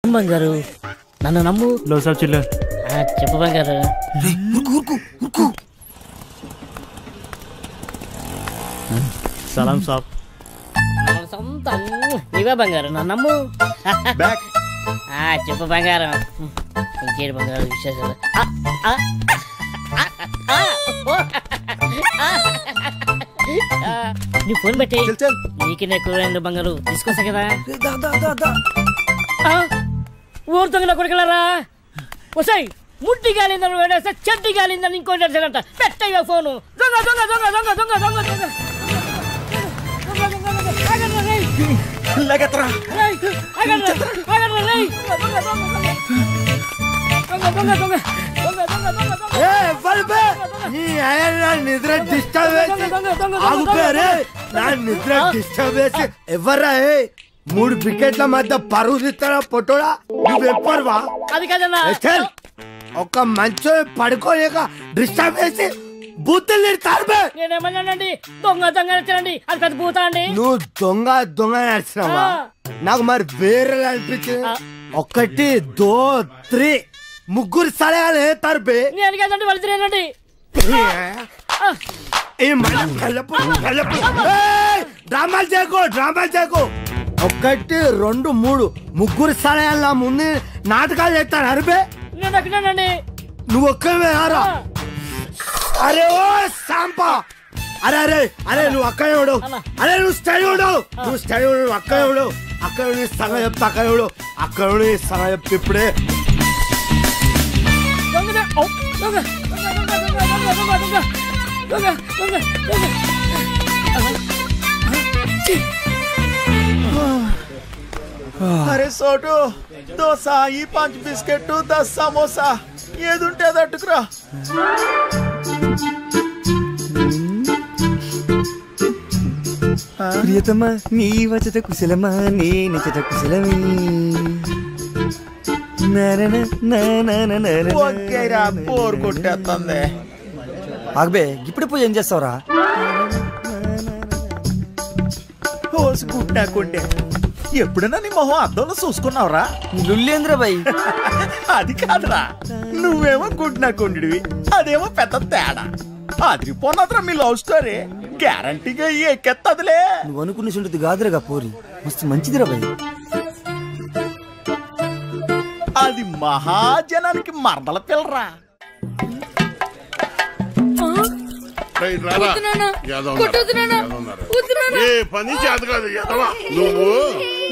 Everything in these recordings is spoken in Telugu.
బంగారు నన్ను నమ్ము. లో సాబ్ చిల్ల చెప్పు బంగారు. సలాం సాబ్. నీవే బంగారు, నన్ను నమ్ము. చెప్పు బంగారం. ఇంకేడు బంగారు విశేషాలు? నీ ఫోన్ పెట్టి నీకు ఎక్కువ బంగారు తీసుకొస్తా కదా. ఊరు దొంగల కొడుకులారా, వసాయి ముట్టి గాలిందని వేడేస్తే చెడ్డి గాలిందని ఇంకోటి అంట. పెట్టయ్యా ఫోను. దొంగ దొంగ దొంగ దొంగ దొంగ దొంగ దొంగ నిద్ర డిస్టర్బ్ చేసి ఎవర్రా? 3 వికెట్ల మధ్య పరువు తీస్తారా పొట్టోడా? నువ్వెప్పరువా? అది కదన్నా, ఒక మంచో పడుకోలేక డిస్టర్బ్ చేసి బూతులు తిడతారు. నేనేమన్నానండి? దొంగ దొంగ నచ్చానండి, అది పెద్ద బూత అండి. నువ్వు దొంగ దొంగ నడిచినావా? నాకు మరి వేరే అనిపించింది. 1 2 3 ముగ్గురు సలహాలు తరపే. నేను కదండి వాళ్ళు తిరేనండి. డ్రామాలు చేయకు, డ్రామాలు చేయకు. 1 2 3 ముగ్గురు సలహాల ముందు నాటకాలు చేస్తాను అరిపే. నేను అక్కడేనండి. నువ్వు ఒక్కవే ఆరా? అరే ఓ సాంపా, అరే అరే అరే నువ్వు అక్కడే ఉడు. అరే నువ్వు స్టడీ ఉడు, నువ్వు స్టడీ ఉడు. అక్కడే ఉడు, అక్కడ సగం చెప్తా. అక్కడ ఉడు, అక్కడ సగం చెప్తే ఇప్పుడే. అరే సోటు, దోశ, ఈ 5 బిస్కెట్, 10 సమోసా, ఏదుంటే అది అట్టుకురా. ప్రియతమా నీ వచట కుశలమా, నేనచట కుశలమే. బోర్ కొట్టేస్తుంది. ఆగబే, ఇప్పుడు పోయి ఏం చేస్తావురా? పోసి గుడ్డాకుండే. ఎప్పుడైనా నీ మొహం అద్దంలో చూసుకున్నావురా? లుల్లేంద్ర బాయ్. అది కాదురా, నువ్వేమో గుడ్నాకుండివి, అదేమో పెద్ద తేడా. అదిరిపోన్నదిరా మీ లవ్ స్టోరీ. గ్యారంటీగా ఎక్కెత్తదిలే. నువ్వు అనుకునే చుంటుంది కాదురగా పోరి, మస్తు మంచిదిరా బాయ్. అది మహాజనానికి మరదల పిల్లరా. పని చేత కాదు ఎదవా. నువ్వు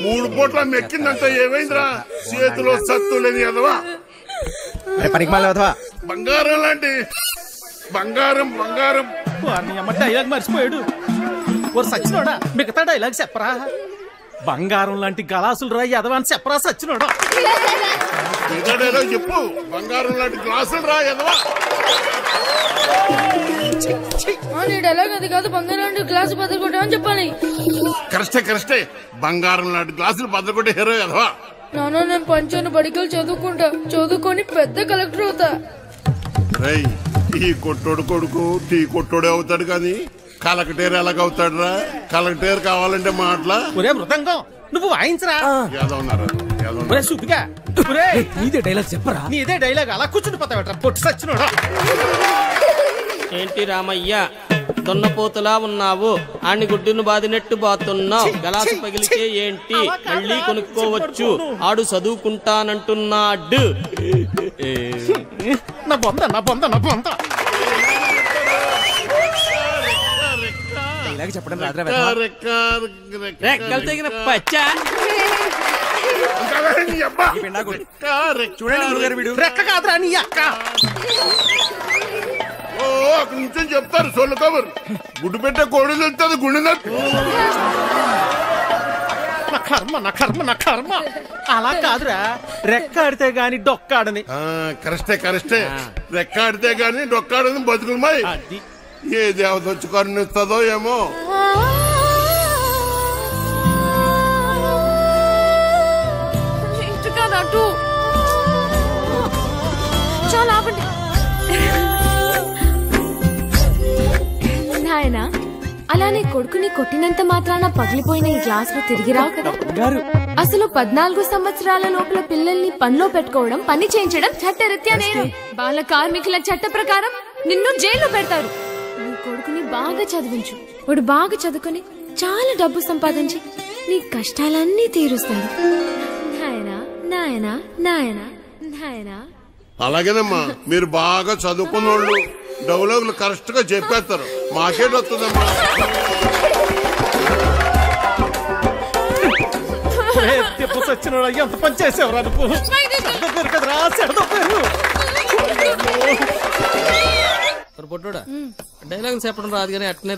3 పూట్ల మెక్కిందంటే ఏమైందిరా? చేతిలో సత్తు లేని ఎదవా. పనికి మళ్ళీ వదవా. బంగారం లాంటి బంగారం బంగారం. డైలాగ్ మర్చిపోయాడు. ఓ సచ్చినోడా, మిగతా డైలాగ్ చెప్పరా? బంగారం లాంటి గలాసులు రా ఎదవా అని చెప్పరా సచ్చినోడా? ఏదో చెప్పు. బంగారం లాంటి గ్లాసులు రా ఎదవా. డైలాగ్ అది కాదు, బంగారం లాంటి గ్లాసు బద్దలుకొట్టామని చెప్పాలి. కరెక్టే కరెక్టే. బంగారం లాంటి గ్లాసులు బద్దలుకొట్టే హీరో ఎదవా. నాన్న, నేను పంచాను బడికలు చదువుకుంటా, చదువుకొని పెద్ద కలెక్టర్ అవుతా. ఈ కొట్టోడు కొడుకు టీ కొట్టోడే అవుతాడు కానీ కలెక్టర్ ఎలాగవుతాడు రా? కలెక్టర్ కావాలంటే మాటలా? ఒరే మృదంగం, నువ్వు వాయించరా. నీదే డైలాగ్ చెప్పరా? నీదే డైలాగ్, అలా కూర్చుండిపోతావట పొట్టు సచ్చినోడా. ఏంటి రామయ్య, దున్నపోతులా ఉన్నావు, ఆని గుడ్డును బాదినట్టు బాతున్నావు. గలాసు పగిలితే ఏంటి, మళ్ళీ కొనుక్కోవచ్చు. ఆడు చదువుకుంటానంటున్నాడు. నా బొంద నా బొంద నా బొంద. డైలాగ్ చెప్పడం రాదురా. రెక్కలు తెగిన పచ్చా. చూడండి, రెక్క కాదురా నీ అక్క. అక్కడి నుంచి చెప్తారు సొల్లు కబర్. గుడ్డు పెట్టే కోడి తెలుస్తుంది గుండె. నా కర్మ నా కర్మ నా కర్మ. అలా కాదురా, రెక్క ఆడితే గాని డొక్కాడని. కరెస్టే కరెస్టే. రెక్క ఆడితే గాని డొక్కాడని బతుకులమాయి. ఏ దేవత వచ్చి కరుణిస్తుందో ఏమో. చాలా ఆపండి నాయనా. అలానే కొడుకుని కొట్టినంత మాత్రాన పగిలిపోయిన ఈ గ్లాసులు తిరిగి రావు కదా. అసలు 14 సంవత్సరాల లోపల పిల్లల్ని పనిలో పెట్టుకోవడం, పని చేయించడం చట్టరీత్యా నేరం. బాల కార్మికుల చట్ట ప్రకారం నిన్ను జైల్లో పెడతారు. నీ కొడుకుని బాగా చదివించు. వాడు బాగా చదువుకుని చాలా డబ్బు సంపాదించి నీ కష్టాలన్నీ తీరుస్తాడు. నాయనా నాయనా నాయనా నాయనా. అలాగేనమ్మా, మీరు బాగా చదువుకున్నోళ్ళు డైలాగులు కరెక్ట్ గా చెప్పేస్తారు. మాకేట్ వస్తుందమ్మా. సచ్చినోడా ఎంత పని చేసేవరా నువ్వు? పొట్టోడా డైలాగ్ చెప్పడం రాదు కానీ అట్నే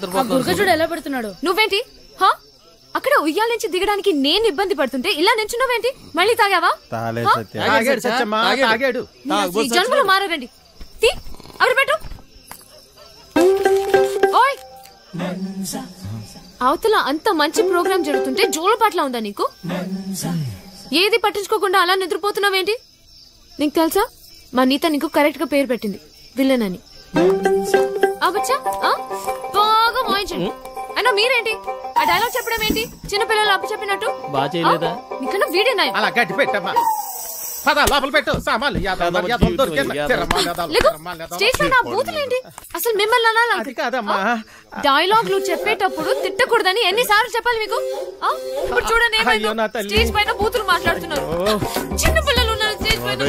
చూడు ఎలా పెడుతున్నాడు. నువ్వేంటి అక్కడ ఉయ్యాల నుంచి దిగడానికి నేను ఇబ్బంది పడుతుంటే ఇలా నించున్నావేంటి? మళ్ళీ తాగావా? జన్మలో మారండి. అవి పెట్టు. ఓయ్, అవతల అంత మంచి ప్రోగ్రామ్ జరుగుతుంటే జోలపాట్ల ఉందా నీకు? ఏది పట్టించుకోకుండా అలా నిద్రపోతున్నావేంటి? నీకు తెలుసా, మా నీత నీకు కరెక్ట్ గా పేరు పెట్టింది, విలన్ అని. అవచ్చా బాగా మోయించండి. అయినా మీరేంటి ఆ డైలాగ్ చెప్పడం ఏంటి? చిన్నపిల్లలు అప్పు చెప్పినట్టు. నీకన్నా వీడేనా? అలా గట్టి పెట్టమ్మా. లోపల పెట్టు సామాన్లు. అసలు మిమ్మల్ని డైలాగ్లు చెప్పేటప్పుడు తిట్టకూడదని ఎన్నిసార్లు చెప్పాలి మీకు? ఇప్పుడు చూడండి, స్టేజ్ పైన బూతులు మాట్లాడుతున్నారు. చిన్న పిల్లలు ఉన్నారు స్టేజ్ పైన.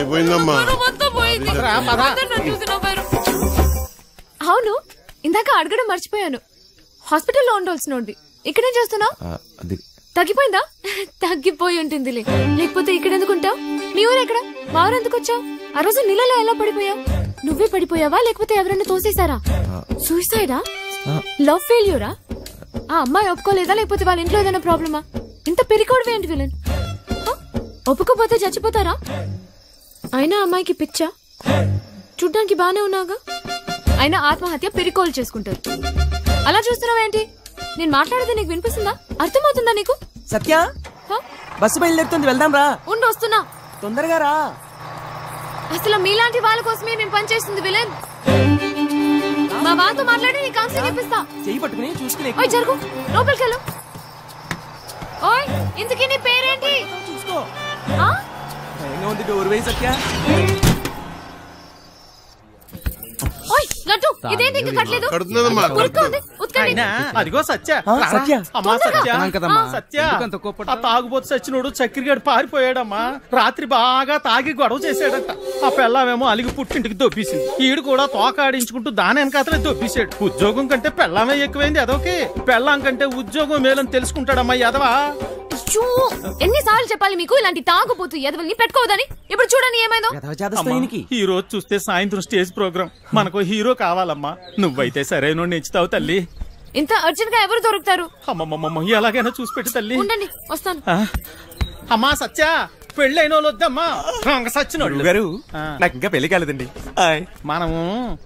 అవును, ఇందాక అడగడం మర్చిపోయాను. హాస్పిటల్లో ఉండాల్సినోడివి ఇక్కడేం చేస్తున్నావు? తగ్గిపోయిందా? తగ్గిపోయి ఉంటుందిలే, లేకపోతే ఇక్కడ ఎందుకుంటావు? మీ ఊరు ఎక్కడ? మా ఊరు ఎందుకు వచ్చావు? ఆ రోజు నీళ్ళలో ఎలా పడిపోయావు? నువ్వే పడిపోయావా లేకపోతే ఎవరైనా తోసేశారా? సూసైడా? లవ్ ఫెయిల్యూరా? ఆ అమ్మాయి ఒప్పుకోలేదా లేకపోతే వాళ్ళ ఇంట్లో ఏదైనా ప్రాబ్లమా? ఇంత పెరికోవడమే ఏంటి విలన్? ఒప్పుకోపోతే చచ్చిపోతారా? అయినా అమ్మాయికి పిచ్చా? చూడ్డానికి బానే ఉన్నాగా. అయినా ఆత్మహత్య పెరికోలు చేసుకుంటారు. అలా చూస్తున్నావేంటి? నేను మాట్లాడేది నీకు వినిపిస్తుందా? అర్థమవుతుందా నీకు? సత్య, బస్సు బయలుదేరుతుంది, వెళ్దాం రా. ఉండు, వస్తున్నా. తొందరగా రా. అసలు మీలాంటి వాళ్ళ కోసమే మేము పనిచేస్తుంది విలన్. మా వాళ్ళతో మాట్లాడి నీ కౌన్సిలింగ్ ఇప్పిస్తా. చెయ్యి పట్టుకుని చూసుకునే. ఓయ్ జరుగు, లోపలికి వెళ్ళు. ఓయ్, ఇంతకీ నీ పేరేంటి? చూసుకో. డోర్ వేయి సత్య. ఓయ్ లడ్డు, ఇదేంటి ఇంకా కట్టలేదు? అదిగో సత్య. అమ్మా సత్య, ఆ తాగుబోతు సచ్చినోడు చక్కెరగాడు పారిపోయాడమ్మా. రాత్రి బాగా తాగి గొడవ చేశాడట. ఆ పెళ్ళామేమో అలిగి పుట్టింటికి దొబ్బేసింది. ఈడు కూడా తోకాడించుకుంటూ దాని వెనకాతలే దొబ్బేశాడు. ఉద్యోగం కంటే పెళ్ళామే ఎక్కువైంది ఎదవకి. పెళ్ళాం కంటే ఉద్యోగం మేలని తెలుసుకుంటాడమ్మా ఎదవా. ఎన్నిసార్లు చెప్పాలి మీకు ఇలాంటి తాగుబోతు ఎదవల్ని పెట్టుకోవద్దని? ఇప్పుడు చూడని ఏమైందో. ఈ రోజు చూస్తే సాయంత్రం స్టేజ్ ప్రోగ్రామ్, మనకు హీరో కావాలమ్మా. నువ్వైతే సరైన నెచ్చుతావు తల్లి. ఇంత అర్జెంట్ గా ఎవరు దొరుకుతారు? అమ్మమ్మమ్మ, ఎలాగైనా చూసి పెట్టి తల్లి. ఉండండి, వస్తాను. అమ్మా సత్య, పెళ్ళైన వాళ్ళు వద్దమ్మా. సచ్చినోడు గారు, నాకు ఇంకా పెళ్లి కాలేదండి. మనము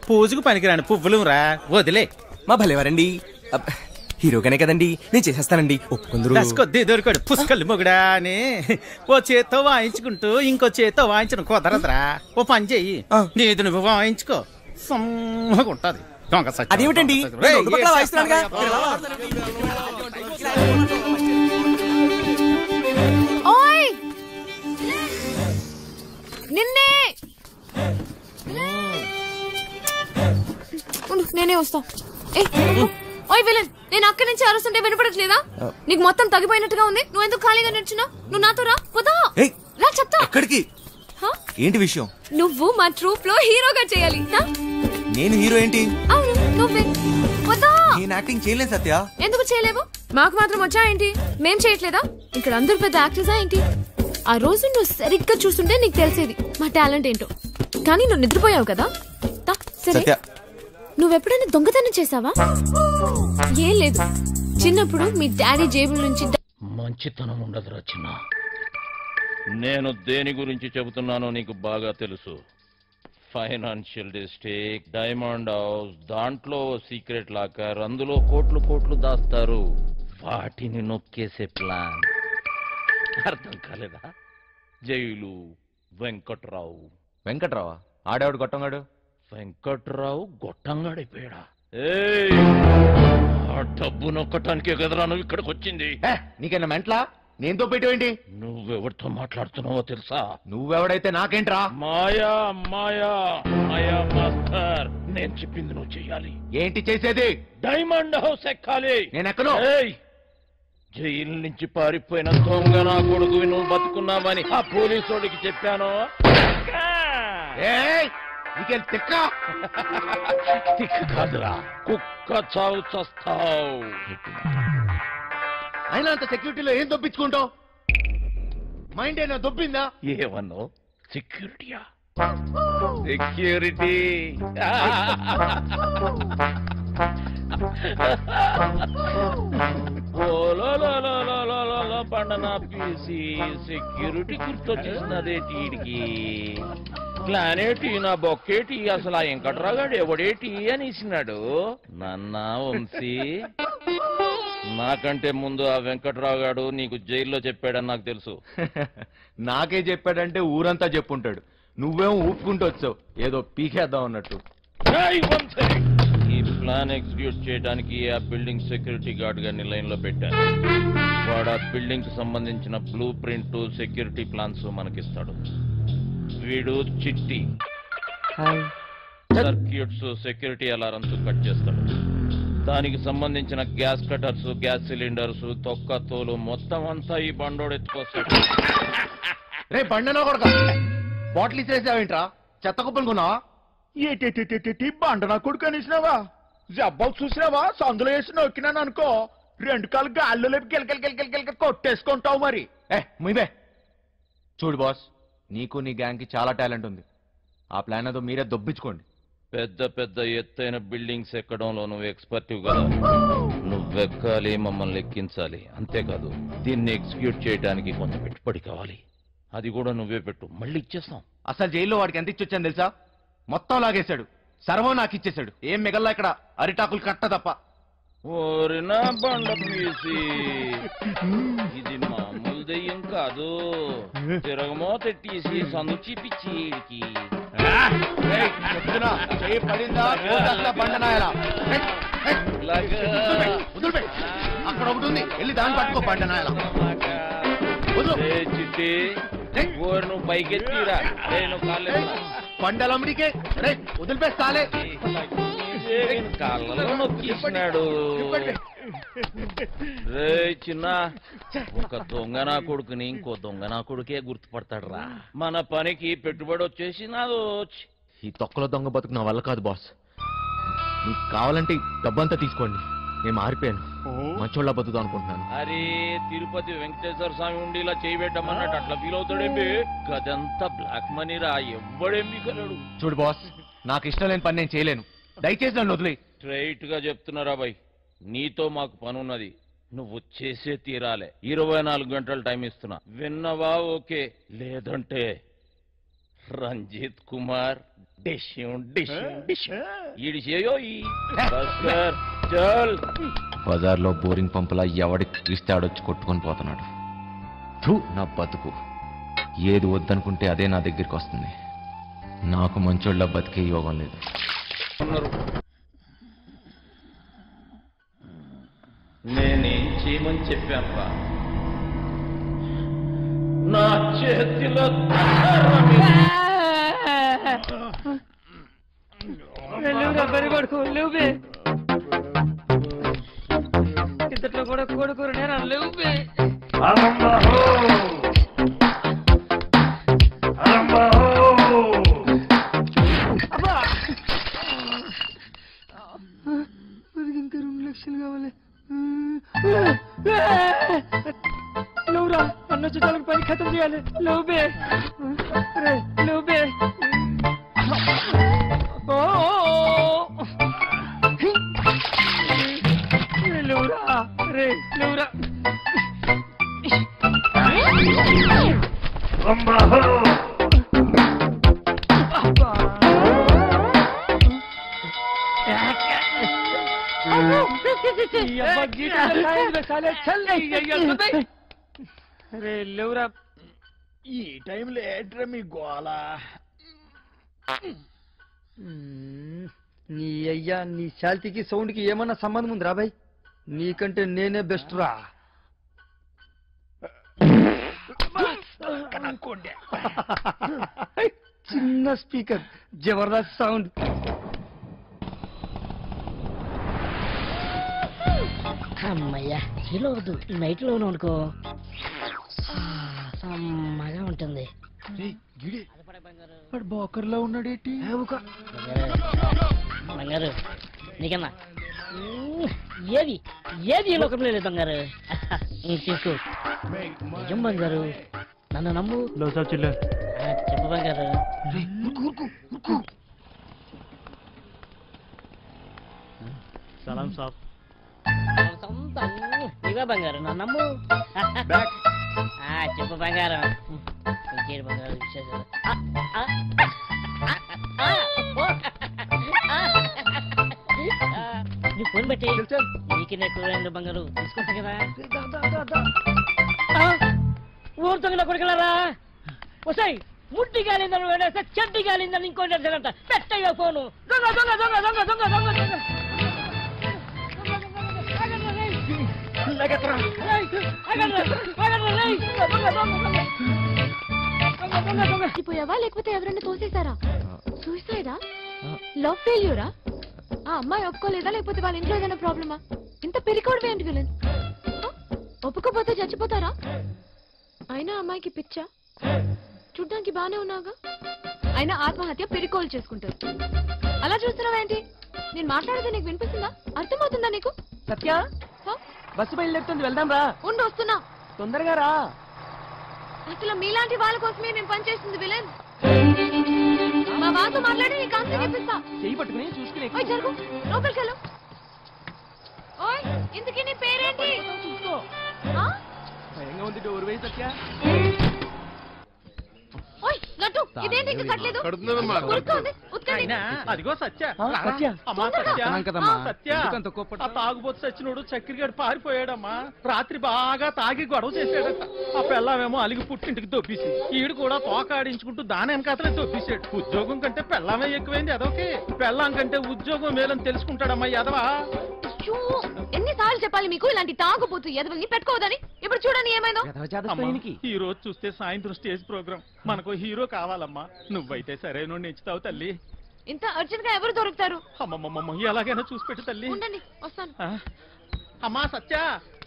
పూజకు పనికిరాని పువ్వులు రా, వదిలే. మా భలేవారండి, హీరోగానే కదండి, నేను చేసేస్తానండి. ఒప్పుకుందరు కొద్ది దొరికాడు పుష్కలు మొగుడా అని. ఓ చేత్తో వాయించుకుంటూ ఇంకో చేత్తో వాయించడం కుదరదురా. ఓ పని చెయ్యి, నీది నువ్వు వాయించుకో, సమ్మగా ఉంటది. అదేమిటండి, నిన్నే నేనే వస్తా. ఓయ్ విలన్, నేను అక్కడి నుంచి అరుస్తుంటే వినపడట్లేదా? నీకు మొత్తం తగ్గిపోయినట్టుగా ఉంది. నువ్వు ఎందుకు ఖాళీగా నిల్చున్నా? నువ్వు నాతో రా. పోతా రా, చెప్తా. ఎక్కడికి? ఏంటి విషయం? నువ్వు మా ట్రూప్ లో హీరోగా చేయాలి. నేను హీరో ఏంటి? అవును, నువ్వే. పోతా. నేను యాక్టింగ్ చేయలేదు సత్య. ఎందుకు చేయలేవు? మాకు మాత్రం వచ్చా ఏంటి? మేం చేయట్లేదా? ఇక్కడ అందరు పెద్ద యాక్టర్సా ఏంటి? ఆ రోజు నువ్వు సరిగ్గా చూస్తుంటే నీకు తెలిసేది మా టాలెంట్ ఏంటో. కానీ నువ్వు నిద్రపోయావు కదా. సరే, నువ్వెప్పుడైనా దొంగతనం చేసావా? ఏం లేదు, చిన్నప్పుడు మీ డాడీ జేబుల నుంచి. మంచితనం ఉండదురా చిన్న. నేను దేని గురించి చెబుతున్నానో నీకు బాగా తెలుసు. ఫైనాన్షియల్ డిస్ట్రిక్ట్, డైమండ్ హౌస్, దాంట్లో సీక్రెట్ లాకర్, అందులో కోట్లు కోట్లు దాస్తారు. వాటిని నొక్కేసే ప్లాన్ అర్థం కాలేదా? జైలు వెంకట్రావు. వెంకట్రావా? ఆడేవాడు గొట్టంగాడు. వెంకట్రావు గొట్టంగాడైపోయాడా? ఆ డబ్బు నొక్కటానికే కదరా నువ్వు ఇక్కడికి వచ్చింది. నీకైనా మెంట్లా? నేనుతో పెట్టేవేంటి? నువ్వెవరితో మాట్లాడుతున్నావో తెలుసా? నువ్వెవడైతే నాకేంట్రా? మాయా మాయా మాయా మాస్టర్, నేను చెప్పింది నువ్వు చెయ్యాలి. ఏంటి చేసేది? డైమండ్ హౌస్ ఎక్కాలి. నేను ఎక్కను. జైలు నుంచి పారిపోయిన దొంగ నా కొడుకు నువ్వు బతుకున్నావని ఆ పోలీసోడికి చెప్పాను. తిక్క కాదురా, కుక్క చావు చస్తావు. అయినా అంత సెక్యూరిటీలో ఏం దొప్పించుకుంటావు? మైండ్ అయినా దొబ్బిందా? ఏమన్నావు? సెక్యూరిటీయా? సెక్యూరిటీ పండనా పీసి సెక్యూరిటీ గుర్తొచ్చేసినదేటికి. ప్లానేటి నా బొక్కేటి, అసలు ఆ వెంకట్రాగాడు ఎవడేటి అని ఇచ్చినాడు. నన్నా వంశీ, నాకంటే ముందు ఆ వెంకట్రాగాడు నీకు జైల్లో చెప్పాడని నాకు తెలుసు. నాకే చెప్పాడంటే ఊరంతా చెప్పుంటాడు. నువ్వేమో ఊపుకుంటూ వచ్చావు ఏదో పీకేద్దాం అన్నట్టు. ఈ ప్లాన్ ఎగ్జిక్యూట్ చేయడానికి ఆ బిల్డింగ్ సెక్యూరిటీ గార్డ్ గారిని లైన్ లో పెట్టాను. వాడు ఆ బిల్డింగ్ కి సంబంధించిన బ్లూ ప్రింట్, సెక్యూరిటీ ప్లాన్స్ మనకిస్తాడు. వీడు చిట్టి సర్క్యూట్స్, సెక్యూరిటీ అలారమ్స్ కట్ చేస్తాడు. దానికి సంబంధించిన గ్యాస్ కటర్స్, గ్యాస్ సిలిండర్స్, తొక్క తోలు మొత్తం అంతా ఈ బండోడు ఎత్తుకొస్తాడు. రే బండనో కొడక, బాటిల్ ఇచ్చేసావేంట్రా? చెత్త కుప్పలు కొన్నావా? ఏటి బండ నా కొడుకు అనేసినావా? జబ్బాలు చూసినావా? సందులో వేసి నొక్కినాను అనుకో, 2 కాళ్ళు గాల్లో లేపి గిలగిలగిలగిలగిలగ కొట్టేసుకుంటావు. మరి ముయ్యే చూడు బాస్, నీకు నీ గ్యాంగ్ కి చాలా టాలెంట్ ఉంది. ఆ ప్లాన్ ఏదో మీరే దొబ్బించుకోండి. పెద్ద పెద్ద ఎత్తైన బిల్డింగ్స్ ఎక్కడంలో నువ్వు ఎక్స్పర్టివ్ కదా. నువ్వెక్కాలి, మమ్మల్ని ఎక్కించాలి. అంతేకాదు, దీన్ని ఎగ్జిక్యూట్ చేయడానికి కొంత పెట్టుబడి కావాలి. అది కూడా నువ్వే పెట్టు, మళ్ళీ ఇచ్చేస్తాం. అసలు జైల్లో వాడికి ఎంత ఇచ్చొచ్చాను తెలుసా? మొత్తం లాగేశాడు, సర్వం నాకు ఇచ్చేశాడు. ఏం మిగల్లా ఇక్కడ అరిటాకులు కట్ట తప్ప. ఓరినా బండ పీసి, ఇది మామూలు దెయ్యం కాదు. తిరగమో తెట్టేసి సందు చూపించి అక్కడ ఒకటి ఉంది, వెళ్ళి దాన్ని పట్టుకో బండనాయల. చిట్టి నువ్వు పైకెత్తిరా, నేను కాలే పండలమ్మడికే వదిలిపేస్తాలే. కాళ్ళలో నొక్కిస్తున్నాడు. రే చిన్న, ఒక దొంగ నా కొడుకుని ఇంకో దొంగ నా కొడుకే గుర్తుపడతాడు రా. మన పనికి పెట్టుబడి వచ్చేసి నాదో. ఈ తొక్కలో దొంగ బతుకు నా వల్ల కాదు బాస్. మీకు కావాలంటే డబ్బంతా తీసుకోండి, నేను మారిపోయాను, మంచోళ్ళ బతుకుతా అనుకుంటున్నాను. అరే తిరుపతి వెంకటేశ్వర స్వామి ఉండి ఇలా చేయబెట్టమన్నట్టు అట్లా ఫీల్ అవుతాడేంటి? గదంతా బ్లాక్ మనీ రా, ఎవ్వడేం మిగలడు. చూడు బాస్, నాకు ఇష్టం లేని పని నేను చేయలేను, దయచేసి నన్ను వదిలే. స్ట్రైట్ గా చెప్తున్నారా బాయ్, నీతో మాకు పనున్నది, నువ్వు చేసే తీరాలే. 24 గంటలు టైం ఇస్తున్నా, విన్నవా? ఓకే, లేదంటే రంజిత్ కుమార్ బజార్లో బోరింగ్ పంపులా ఎవడికి చూస్తే ఆడొచ్చి కొట్టుకొని పోతున్నాడు. నా బతుకు ఏది వద్దనుకుంటే అదే నా దగ్గరికి వస్తుంది. నాకు మంచోళ్ళ బతికే యోగం లేదు. నేనేం చేయమని చెప్పాను రా? నా చేతిలో కొడుకు లేవు, ఇంతట్లో కూడా కొడుకు నేను లేవు. ఇంకా 2 లక్షలు కావాలి. లేవురా, అన్న చుట్టాలకు పని ఖతం చేయాలి. లేవుబే లేవుబే. లేవురా రే, లేవురా. రే లేవురా. ఈ టైంలో ఏట్రా మీ గోళ? నీ అయ్యా, నీ శాల్తీకి సౌండ్ కి ఏమన్నా సంబంధం ఉంది రా బాయ్? నీకంటే నేనే బెస్ట్ రా. చిన్న స్పీకర్ జబర్దస్త్ సౌండ్. అమ్మయ్యా హీలో వద్దు, నైట్ లోనే అనుకో సమ్మగా ఉంటుంది. బోకర్లో ఉన్నాడేటి బంగారు నీకన్నా ఏది ఏది ఈ లోకంలో లేదు బంగారు. తీసుకో నిజం బంగారు, నన్ను నమ్ము. చెప్పు బంగారు. సలాం సాబ్. ఇవే బంగారు, నన్ను నమ్ము. చెప్పు బంగారం. ఇంకేడు బంగారు విశేషాలు. నువ్వు ఫోన్ పెట్టి నీకు ఎక్కువ బంగారు తీసుకుంటా కదా. ఊరుతుంది కొడుకులారా. వస్తాయి ముట్టి గాలిందని వేడేస్తే చెడ్డి గాలిందని ఇంకోటి అంట. పెట్టయ్యా ఫోను. దొంగ దొంగ దొంగ దొంగ దొంగ దొంగ దొంగ పోయావా లేకపోతే ఎవరైనా తోసేశారా? సూసైడా? లవ్ ఫెయిల్యూరా? ఆ అమ్మాయి ఒప్పుకోలేదా లేకపోతే వాళ్ళ ఇంట్లో ఏదైనా ప్రాబ్లమా? ఇంత పెరికోవడం ఏంటి విలన్? ఒప్పుకోపోతే చచ్చిపోతారా? అయినా అమ్మాయికి పిచ్చా? చూడ్డానికి బానే ఉన్నాగా. అయినా ఆత్మహత్య పెరికోలు చేసుకుంటారు. అలా చూస్తున్నావా ఏంటి? నేను మాట్లాడితే నీకు వినిపిస్తుందా? అర్థమవుతుందా నీకు? సత్య బస్సు బయలుదేరుతుంది, వెళ్దాం రా. ఉండి వస్తున్నా, తొందరగా రా. అసలు మీలాంటి వాళ్ళ కోసమే నేను పనిచేస్తుంది విలన్. మా వాళ్ళతో మాట్లాడి నీ కాన్సెప్ట్ చెప్పిస్తా. చెయ్యి పట్టుకుని చూసుకుని ఓయ్ జరుగు, లోపలికి వెళ్ళు. ఓయ్ ఇంతకీ నీ పేరేంటి? భయంగా ఉంది, డోర్ వేయి సత్య. ఓయ్ లడ్డు, ఇదేంటి ఇంకా కట్టలేదు? అదిగో సత్య. తాగుబోతు సచ్చినోడు చక్కెరగాడు పారిపోయాడమ్మా. రాత్రి బాగా తాగి గొడవ చేశాడట. ఆ పెళ్ళామేమో అలిగి పుట్టింటికి దొబ్బేసింది. ఈడు కూడా తోకాడించుకుంటూ దాని వెనకాతలే దొబ్బేశాడు. ఉద్యోగం కంటే పెళ్ళామే ఎక్కువైంది ఎదవకి. పెళ్ళాం కంటే ఉద్యోగం మేలని తెలుసుకుంటాడమ్మా ఎదవా. ఎన్నిసార్లు చెప్పాలి మీకు ఇలాంటి తాగుబోతు ఎదవల్ని పెట్టుకోవద్దని? ఇప్పుడు చూడని ఏమైందో. ఈ రోజు చూస్తే సాయంత్రం స్టేజ్ ప్రోగ్రామ్, మనకు హీరో కావాలమ్మా. నువ్వైతే సరైన నెచ్చుతావు తల్లి. ఇంత అర్జెంట్ గా ఎవరు దొరుకుతారు? అమ్మమ్మమ్మ ఎలాగైనా చూసి పెట్టు తల్లి. ఉండండి వస్తాను. అమ్మా సత్య,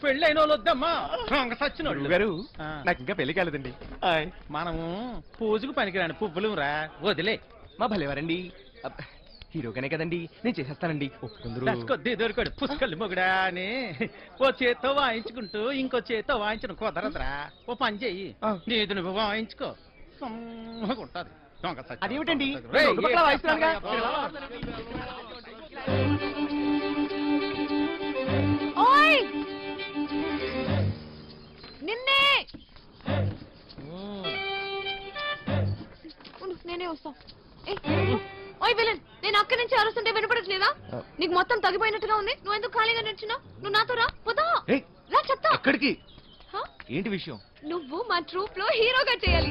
పెళ్ళైన వాళ్ళు వద్దమ్మా. సచ్చినోడు గారు నాకు ఇంకా పెళ్లి కాలేదండి. మనము పూజకు పనికిరాని పువ్వులు రా, వదిలే. మా భలేవారండి, హీరోగానే కదండి, నేను చేసేస్తానండి. కొద్ది దొరికాడు పుష్కలు మొగుడా అని ఓ చేత్తో వాయించుకుంటూ ఇంకో చేత్తో వాయించను కుదరదురా. ఓ పని చెయ్యి, నీది నువ్వు వాయించుకో, ఉంటది. అదేమిటండి నిన్నే నేనే వస్తా. ఓయ్ విలన్, నేను అక్కడి నుంచి అరుస్తుంటే వినపడట్లేదా? నీకు మొత్తం తగ్గిపోయినట్టుగా ఉంది. నువ్వు ఎందుకు ఖాళీగా నడిచినావు? నువ్వు నాతో రా. పోదా రా చెప్తా. ఎక్కడికి? ఏంటి విషయం? నువ్వు మా ట్రూప్ లో హీరోగా చేయాలి.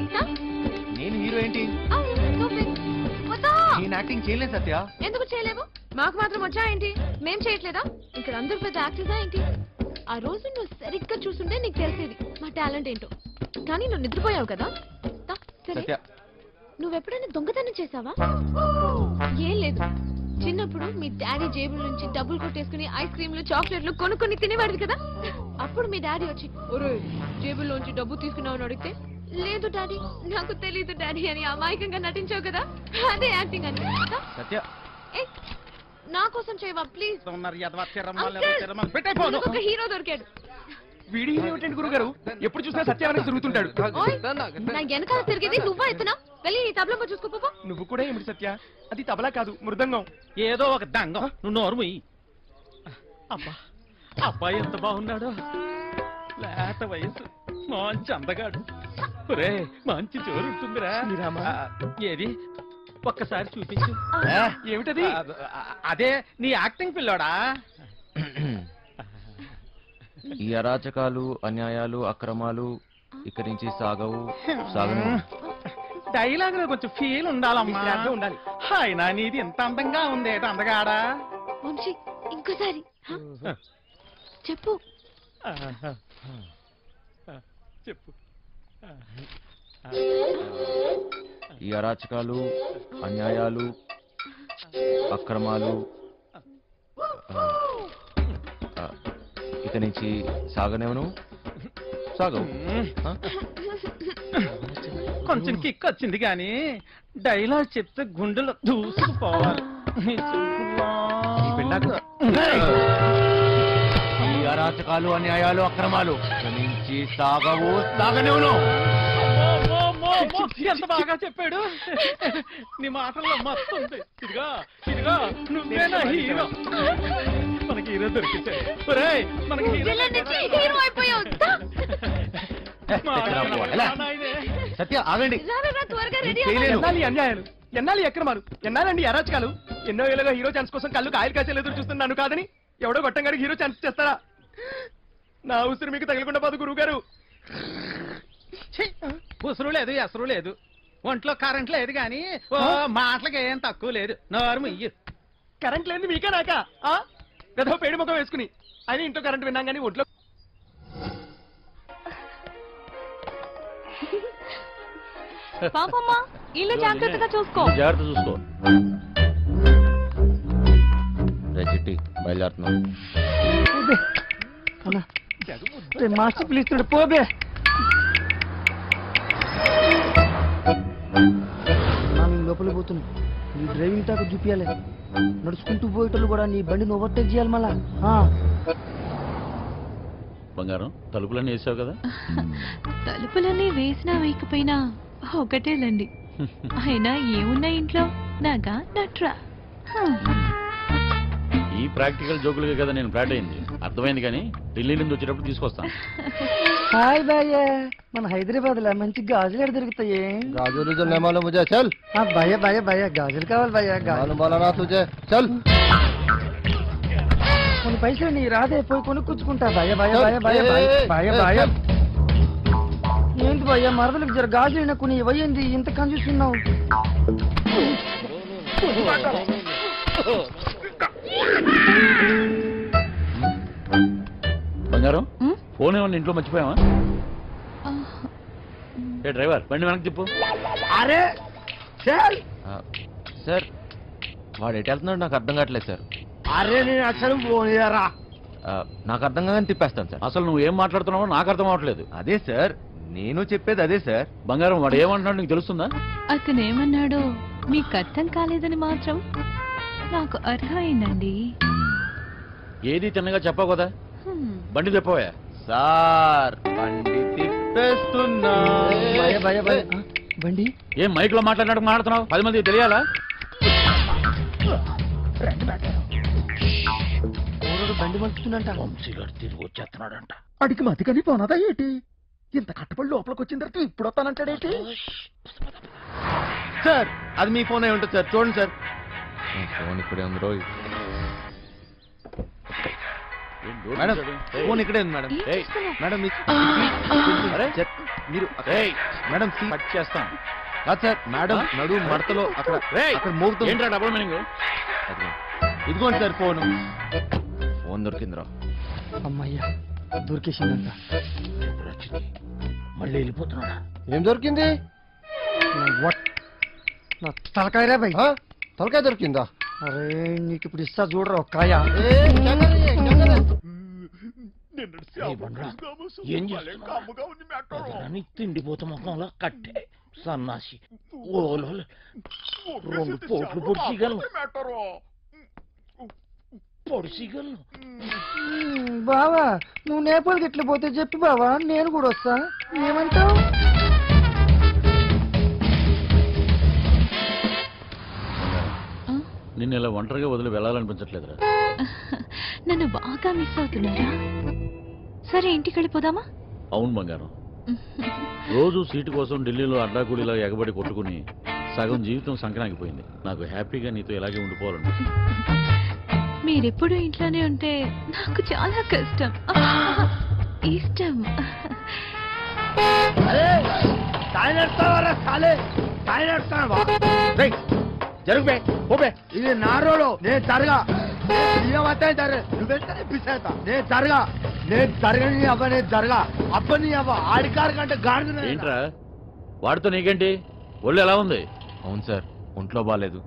నేను హీరో ఏంటి? నేను యాక్టింగ్ చేయలేదు సత్య. ఎందుకు చేయలేవు? మాకు మాత్రం వచ్చా ఏంటి? మేం చేయట్లేదా? ఇక్కడ అందరు పెద్ద యాక్టర్సా ఏంటి? ఆ రోజు నువ్వు సరిగ్గా చూస్తుంటే నీకు తెలిసేది మా టాలెంట్ ఏంటో. కానీ నువ్వు నిద్రపోయావు కదా. సరే, నువ్వెప్పుడైనా దొంగతనం చేసావా? ఏం లేదు, చిన్నప్పుడు మీ డాడీ జేబుల నుంచి డబ్బులు కొట్టేసుకుని ఐస్ క్రీమ్లు చాక్లెట్లు కొనుక్కొని తినేవాడు కదా. అప్పుడు మీ డాడీ వచ్చి జేబుల్లోంచి డబ్బు తీసుకున్నావు అడిగితే, లేదు డాడీ నాకు తెలీదు డాడీ అని అమాయకంగా నటించావు కదా. అదే యాక్టింగ్ అని. నా కోసం చేయవా ప్లీజ్? ఒక హీరో దొరికాడు. వీడి హీరో ఏంటండి గురుగారు? ఎప్పుడు చూసినా సత్యానికి తిరుగుతుంటాడు. నా వెనకాల తిరిగేది నువ్వా ఎత్తునా? వెళ్ళి నీ తబలంగా చూసుకోపో. నువ్వు కూడా ఏమిటి సత్య? అది తబలా కాదు, మృదంగం. ఏదో ఒక దంగం. నువ్వు నోరు అబ్బా, అబ్బాయి ఎంత బాగున్నాడో. లేత వయసు, మంచి అందగాడు. రే మంచి జోరు ఉంటుందిరా. ఏది ఒక్కసారి చూపించు. ఏమిటది? అదే నీ యాక్టింగ్ పిల్లోడా. ఈ అరాచకాలు, అన్యాయాలు, అక్రమాలు ఇక్కడి నుంచి సాగవు. డైలాగ్ లో కొంచెం ఫీల్ ఉండాలమ్మా. ఉండాలి. అయినా నీది ఇంత అందంగా ఉంది అందగాడా. ఇంకోసారి చెప్పు. చెప్పు. ఈ అరాచకాలు, అన్యాయాలు, అక్రమాలు ఇక నుంచి సాగనేవను సాగవు. కొంచెం కిక్ వచ్చింది కానీ డైలాగ్ చెప్తే గుండెలో దూసుకుపోవాలి. ఈ అరాచకాలు, అన్యాయాలు, అక్రమాలు ఇక నుంచి సాగవు సాగనేవను. ఎంత బాగా చెప్పాడు. నీ మాటల్లో మస్తు ఉంది. ఇదిగా ఇదిగా నువ్వే నా హీరో. మనకి హీరో దొరికితే మనకి సత్య ఆగండి. అన్యాయాలు, ఎన్నాళ్ళు అక్రమాలు, ఎన్నాలండి అరాచకాలు. ఎన్నో ఏళ్ళగా హీరో ఛాన్స్ కోసం కళ్ళు కాయలు కాసేలు ఎదురు చూస్తున్నాను కాదని ఎవడో గొట్టంగారికి హీరో ఛాన్స్ చేస్తారా? నా ఉసిరి మీకు తగలకుండా పోదు గురువు గారు. ఉసురు లేదు, ఎసరు లేదు, ఒంట్లో కరెంట్ లేదు కానీ మాటలకి ఏం తక్కువ లేదు. నోరు ముయ్యి. కరెంట్ లేదు మీకే నాక గదో పేడి ముఖం వేసుకుని అని ఇంట్లో కరెంట్ విన్నాం కానీ ఒంట్లో. పాపమ్మా ఇల్లు జాగ్రత్తగా చూసుకో. జాగ్రత్త చూసుకో. చిట్టి బయలుదేరుతున్నాం. మాస్టర్ పిలుస్తున్నాడు పోబే. లోపలికి పోతున్నా. నీ డ్రైవింగ్ టాక్ చూపించాలి. నడుచుకుంటూ పోయేటోళ్ళు కూడా నీ బండిని ఓవర్టేక్ చేయాలి మళ్ళా. బంగారం తలుపులన్నీ వేసావు కదా? తలుపులన్నీ వేసినా వేయకపోయినా ఒకటేలండి. అయినా ఏమున్నా ఇంట్లో నాగా నట్రా. ఈ ప్రాక్టికల్ జోకులుగా కదా నేను ఫ్లాట్ అయింది. అర్థమైంది కానీ ఢిల్లీ నుంచి వచ్చేటప్పుడు తీసుకొస్తాను. హాయ్ భయ్య, మన హైదరాబాద్ లో మంచి గాజులు ఎక్కడ దొరుకుతాయి? గాజులు చల్. భయ్య భయ్య భయ్య గాజులు కావాలి భయ్య. చల్. కొన్ని పైసలు నీ రాదే పోయి కొనుక్కుంటా. భయ్య భయ్య భయ్య భయ్య భయ్య భయ్య. ఏంటి భయ్య మరదలకు జర గాజులు కొన్ని ఇవ్వయింది ఇంత కన్ఫ్యూస్తున్నావు? బంగారం ఫోన్ ఏమన్నా ఇంట్లో మర్చిపోయావా? ఏ డ్రైవర్ బండి వెనక్కి తిప్పు. అరే సార్ వాడు ఎటు వెళ్తున్నాడు నాకు అర్థం కావట్లేదు సార్. అరే నేను అసలు ఫోన్ చేయరా. నాకు అర్థం కాదని తిప్పేస్తాను సార్. అసలు నువ్వు ఏం మాట్లాడుతున్నావో నాకు అర్థం అవట్లేదు. అదే సార్ నేను చెప్పేది అదే సార్. బంగారం వాడు ఏమంటున్నాడు నీకు తెలుస్తుందా? అతను ఏమన్నాడో మీకు అర్థం కాలేదని మాత్రం నాకు అర్థమైందండి. ఏది తిన్నగా చెప్పావు కదా. బండి తిప్పవా? సార్ బండి తిప్పేస్తున్నా. బండి ఏం మైక్ లో మాట్లాడుతున్నావు? 10 మందికి తెలియాలా? బండి మలుపుతుందంట. వంశీగాడు తిరిగి వచ్చేస్తున్నాడంట. అడిగి మతికని పోనదా ఏంటి? ఇంత కట్టుబడి లోపలికి వచ్చిన తర్వాత ఇప్పుడు వస్తానంటాడేంటి? సార్ అది మీ ఫోన్ అయి ఉంటుంది సార్. చూడండి సార్. ఫోన్ ఇక్కడే ఉంది రోయ్. మేడం ఫోన్ ఇక్కడే ఉంది మేడం. మేడం మీరు మేడం కట్ చేస్తాం కాదు సార్. మేడం నడు మడతలో అక్కడ మోగుతుంది. Double meaning. ఇదిగోండి సార్ ఫోన్. ఫోన్ దొరికిందిరా. అమ్మయ్యా దొరికేసిందంట. మళ్ళీ వెళ్ళిపోతున్నాడా? ఏం దొరికింది? నా తలకాయరా భయ్. తలకాయ దొరికిందా? అరే నీకు ఇప్పుడు ఇస్తా చూడరా ఒక్కాయ. ఏం చేస్తున్నావు? తిండిపోత ముఖంలో కట్టే సన్నాసి. ఓలో 2 పోట్లు పొడిచిగలను. బావా నువ్వు నేపాల్కి ఎట్లా పోతే చెప్పి బావా నేను కూడా వస్తా. ఏమంటావు? నిన్ను ఇలా ఒంటరిగా వదిలి వెళ్ళాలనిపించట్లేదురా. నన్ను బాగా మిస్ అవుతున్నారా? సరే ఇంటికి వెళ్ళిపోదామా? అవును బంగారం. రోజు సీటు కోసం ఢిల్లీలో అడ్డాకూడిలా ఎగబడి కొట్టుకుని సగం జీవితం సంక్రాంతిపోయింది. నాకు హ్యాపీగా నీతో ఇలాగే ఉండిపోవాలండి. మీరెప్పుడు ఇంట్లోనే ఉంటే నాకు చాలా కష్టం. ఇష్టం. జరుగు పోబే. ఇది నా రోడ్. నేను జరగా నువ్వెంత నేను జరగా నేను జరగని అవ్వ, నేను జరగా అబ్బని అవ్వ. ఆడికారు కంటే గాడిద. ఏంట్రా వాడితో నీకేంటి? ఒళ్ళు ఎలా ఉంది? అవును సార్, ఒంట్లో బాగాలేదు.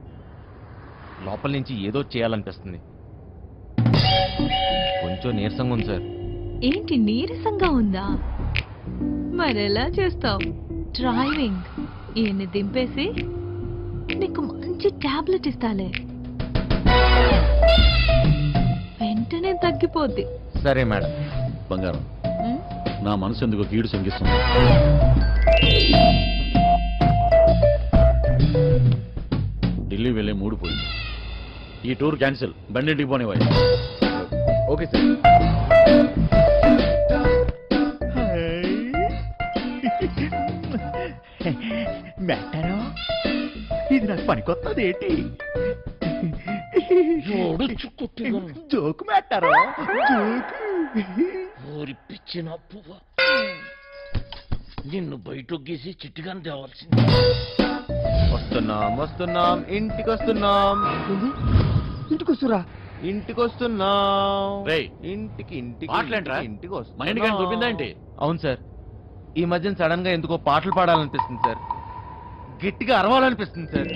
లోపల నుంచి ఏదో చేయాలనిపిస్తుంది. కొంచెం నీరసంగా ఉంది సార్. ఏంటి నీరసంగా ఉందా? మరెలా చేస్తావు? డ్రైవింగ్ ఈయన్ని దింపేసి నీకు మంచి టాబ్లెట్ ఇస్తాలే, వెంటనే తగ్గిపోద్ది. సరే మేడం. బంగారం, నా మనసు ఎందుకు కీడు శంకిస్తుంది. ఢిల్లీ వెళ్ళే మూడు పోయింది. ఈ టూర్ క్యాన్సిల్. బండింటికి పోనివ్వాలి. Okay sir. మెట్టారో ఇది నాకు పనికొత్తది ఏంటి? జోకు మెట్టారో ఊరి పిచ్చిన పువ్వ, నిన్ను బయటొగ్గేసి చిట్టుగాని తేవాల్సింది. వస్తున్నాం ఇంటికి వస్తున్నాం. ఇంటికి వస్తురా? ఇంటికి వస్తున్నాం. ఇంటికి ఇంటికి చూపిందా? అవును సార్, ఈ మధ్యన సడన్ గా ఎందుకో పాటలు పాడాలనిపిస్తుంది సార్, గట్టిగా అరవాలనిపిస్తుంది సార్.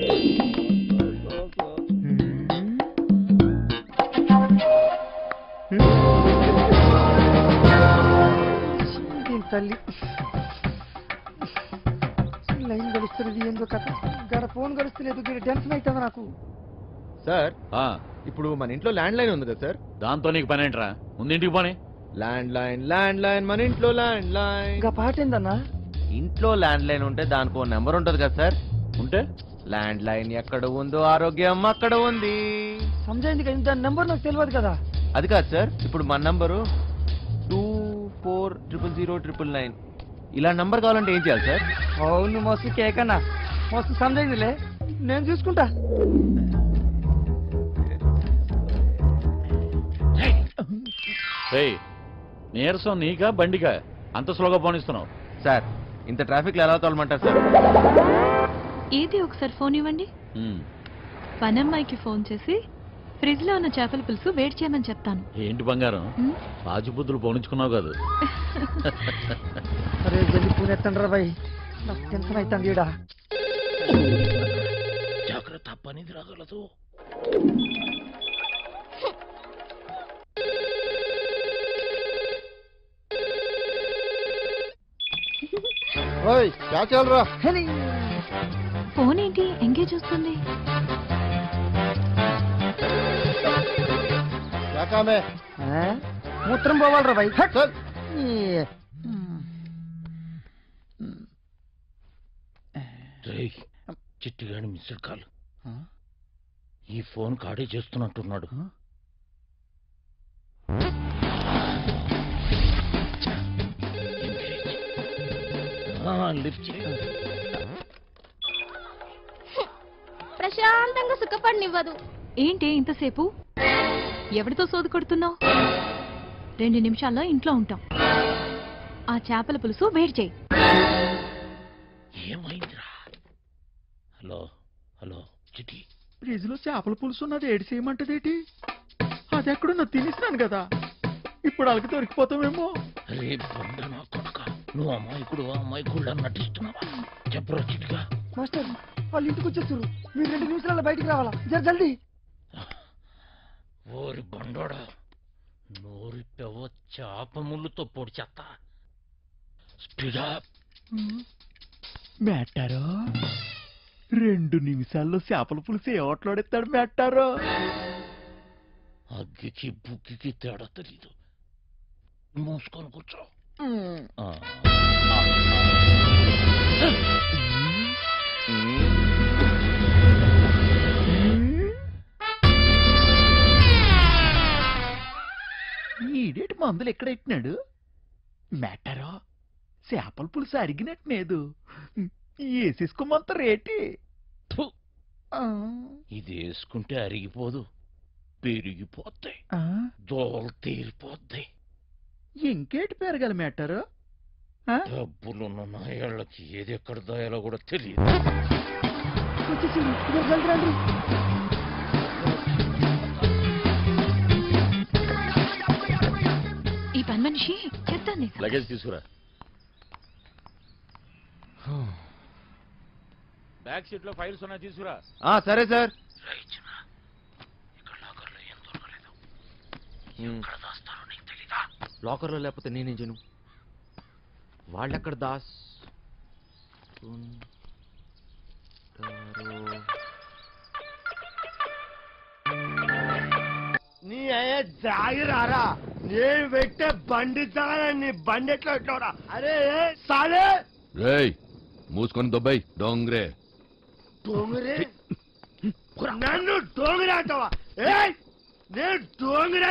తల్లి లైన్ గడుస్తున్నది ఏందో కథ. గడ ఫోన్ గడుస్తలేదు, టెన్షన్ అవుతుంది నాకు. సార్ ఇప్పుడు మన ఇంట్లో ల్యాండ్ లైన్ ఉంది కదా సార్, దాంతో నీకు పని ఏంట్రా? ముందు ఇంటికి పోనీ. ల్యాండ్ లైన్ మన ఇంట్లో ల్యాండ్ లైన్. ఇంకా పాట ఏందన్నా? ఇంట్లో ల్యాండ్ లైన్ ఉంటే దానికి నెంబర్ ఉంటది కదా సార్. ఉంటే ల్యాండ్ లైన్ ఎక్కడ ఉందో ఆరోగ్యం అక్కడ ఉంది. సమజైంది కదా, దాని నెంబర్ నాకు తెలియదు కదా. అది కాదు సార్, ఇప్పుడు మన నంబరు 240009. ఇలా నంబర్ కావాలంటే ఏం చేయాలి సార్? అవును మస్తు కేకన్నా, మస్తు సమజైందిలే, నేను చూసుకుంటా. నీరసం నీకా బండికా? అంత స్లోగా పోనిస్తున్నావు సార్. ఇంత ట్రాఫిక్ లో ఎలా తోలమంటారు సార్? ఏది ఒకసారి ఫోన్ ఇవ్వండి. పనమ్మాయికి ఫోన్ చేసి ఫ్రిడ్జ్ లో ఉన్న చేపల పులుసు వేడి చేయమని చెప్తాను. ఏంటి బంగారం, రాజుబుద్ధులు పోనించుకున్నావు కాదు? అరే జల్లి పూనెత్తండి రా బాయ్, నాకు టెన్షన్ అవుతుంది ఈడ. జాగ్రత్త, పనిది రాగలదు. ఫోన్ ఏంటి ఎంగేజ్ వస్తుంది? మూత్రం పోవాలరా బాయ్. చిట్టిగాని మిస్డ్ కాల్. ఈ ఫోన్ కాడే చేస్తున్నట్టున్నాడు. ప్రశాంతంగా సుఖపడినివ్వదు. ఏంటి ఇంతసేపు? ఎవరితో సోదు కొడుతున్నావు? 2 నిమిషాల్లో ఇంట్లో ఉంటాం. ఆ చేపల పులుసు వేడి చేయి. ఏమైందిరా? హలో హలో చిటి, ఫ్రిడ్జ్ లో చేపల పులుసు ఉన్నది ఏడు చేయమంటదేటి? అది ఎక్కడున్నా తినేసినాను కదా, ఇప్పుడు అలకి దొరికిపోతామేమో. అరే బండ నా కొడుక, నువ్వు అమ్మాయికుడు నటిస్తున్నావా? చెప్పరా చిటిగా. మాస్టర్ వాళ్ళు ఇంటికి వచ్చేస్తారు, మీరు 2 నిమిషాల్లో బయటికి రావాలా, జల్దీ. ఓరి బండోడా, నోరి పెవ చేప ముళ్ళుతో పొడి చేస్తా. స్పీడా మెట్టారో 2 నిమిషాల్లో చేపల పులుసు ఏ ఓట్లాడేస్తాడు మెట్టారో. అగ్గికి బుగ్గికి తేడా తెలీదు. మూసుకొని కూర్చో. ఈడేటి మందులు ఎక్కడెట్టినాడు మెట్టారో? చేపల పులుసు అడిగినట్లేదు, వేసేసుకోమంత రేటి. ఇది వేసుకుంటే అరిగిపోదు, పెరిగిపోతాయి, దోలు తీరిపోద్ది. ఇంకేటి పెరగాలి మెట్టారో? డబ్బులున్న నాయాళ్ళకి ఏది ఎక్కడ దాయాలో కూడా తెలియదు. ఈ పని మనిషి చెప్తాను. లగేజ్ తీసుకురా. బ్యాక్ సీట్ లో ఫైల్స్ ఉన్నాయి, తీసుకురా. సరే సార్. లాకర్ లో లేకపోతే నేనేం చేయను? వాళ్ళెక్కడ దాస్ నీ అయ్యే జాగిరారా, నేను పెట్టే బండి నీ బండి ఎట్లా పెట్టావురా? అరే సాలే రేయ్ మూసుకొని దొబ్బాయి డోంగ్రే. డోంగరే నన్ను డోంగరే అంటావా? నేను డోంగరే